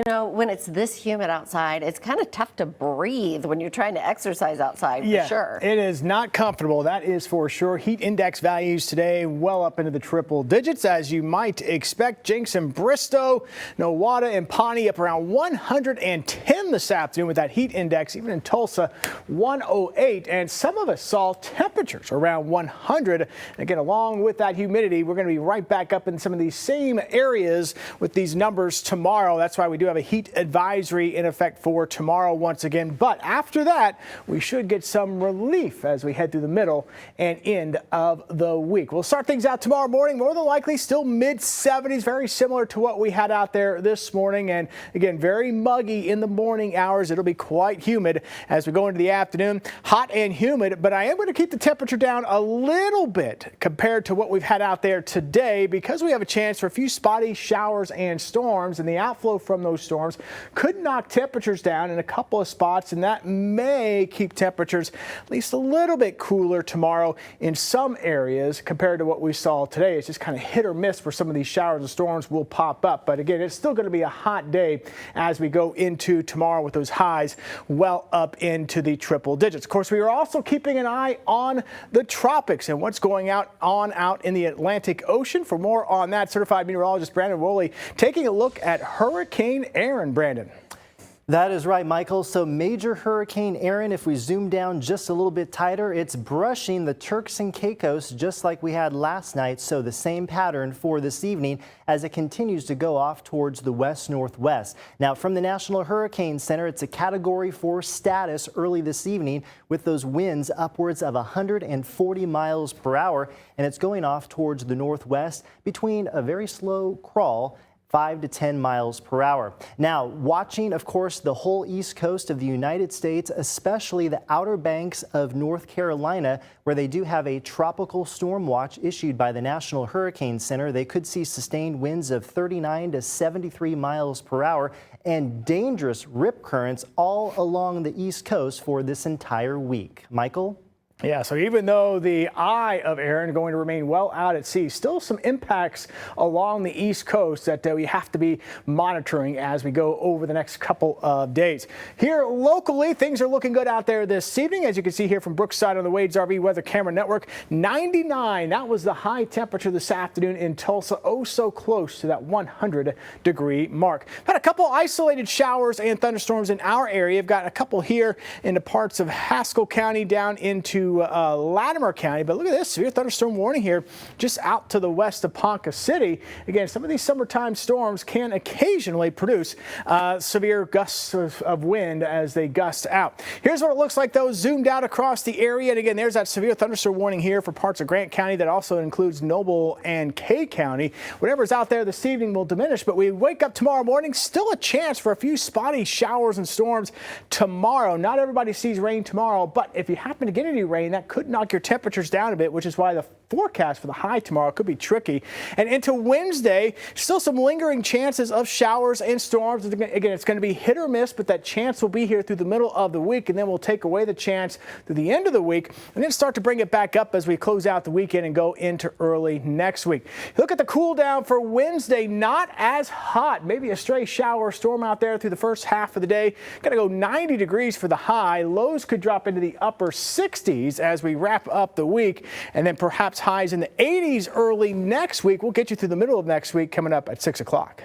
You know, when it's this humid outside, it's kind of tough to breathe when you're trying to exercise outside, for sure. It is not comfortable, that is for sure. Heat index values today well up into the triple digits, as you might expect. Jenks and Bristow, Nowata and Pawnee up around 110 this afternoon with that heat index. Even in Tulsa, 108. And some of us saw temperatures around 100. And again, along with that humidity, we're going to be right back up in some of these same areas with these numbers tomorrow. That's why we do have a heat advisory in effect for tomorrow once again. But after that, we should get some relief as we head through the middle and end of the week. We'll start things out tomorrow morning, more than likely still mid-70s, very similar to what we had out there this morning. And again, very muggy in the morning hours. It'll be quite humid as we go into the afternoon. Hot and humid, but I am going to keep the temperature down a little bit compared to what we've had out there today, because we have a chance for a few spotty showers and storms, and the outflow from those storms could knock temperatures down in a couple of spots, and that may keep temperatures at least a little bit cooler tomorrow in some areas compared to what we saw today. It's just kind of hit or miss where some of these showers and storms will pop up. But again, it's still going to be a hot day as we go into tomorrow with those highs well up into the triple digits. Of course, we are also keeping an eye on the tropics and what's going out in the Atlantic Ocean. For more on that, certified meteorologist Brandon Woolley taking a look at Hurricane Aaron. Brandon. That is right, Michael. So major Hurricane Aaron, if we zoom down just a little bit tighter, it's brushing the Turks and Caicos just like we had last night. So the same pattern for this evening as it continues to go off towards the west-northwest. Now, from the National Hurricane Center, it's a Category 4 status early this evening with those winds upwards of 140 miles per hour. And it's going off towards the northwest between a very slow crawl 5 to 10 miles per hour. Now, watching, of course, the whole east coast of the United States, especially the outer banks of North Carolina, where they do have a tropical storm watch issued by the National Hurricane Center. They could see sustained winds of 39 to 73 miles per hour and dangerous rip currents all along the east coast for this entire week. Michael? Yeah, so even though the eye of Aaron going to remain well out at sea, still some impacts along the east coast that we have to be monitoring as we go over the next couple of days. Here locally, things are looking good out there this evening. As you can see here from Brookside on the Wade's RV Weather Camera Network, 99. That was the high temperature this afternoon in Tulsa, oh so close to that 100-degree mark. Had a couple isolated showers and thunderstorms in our area. We've got a couple here in the parts of Haskell County down into Latimer County, but look at this severe thunderstorm warning here just out to the west of Ponca City. Again, some of these summertime storms can occasionally produce severe gusts of wind as they gust out. Here's what it looks like though, zoomed out across the area. And again, there's that severe thunderstorm warning here for parts of Grant County. That also includes Noble and Kay County. Whatever's out there this evening will diminish, but we wake up tomorrow morning, still a chance for a few spotty showers and storms tomorrow. Not everybody sees rain tomorrow, but if you happen to get any rain, that could knock your temperatures down a bit, which is why the forecast for the high tomorrow could be tricky. And into Wednesday, still some lingering chances of showers and storms. Again, it's going to be hit or miss, but that chance will be here through the middle of the week, and then we'll take away the chance through the end of the week and then start to bring it back up as we close out the weekend and go into early next week. Look at the cool down for Wednesday, not as hot. Maybe a stray shower or storm out there through the first half of the day. Got to go 90 degrees for the high. Lows could drop into the upper 60s as we wrap up the week, and then perhaps highs in the 80s early next week. We'll get you through the middle of next week coming up at 6 o'clock.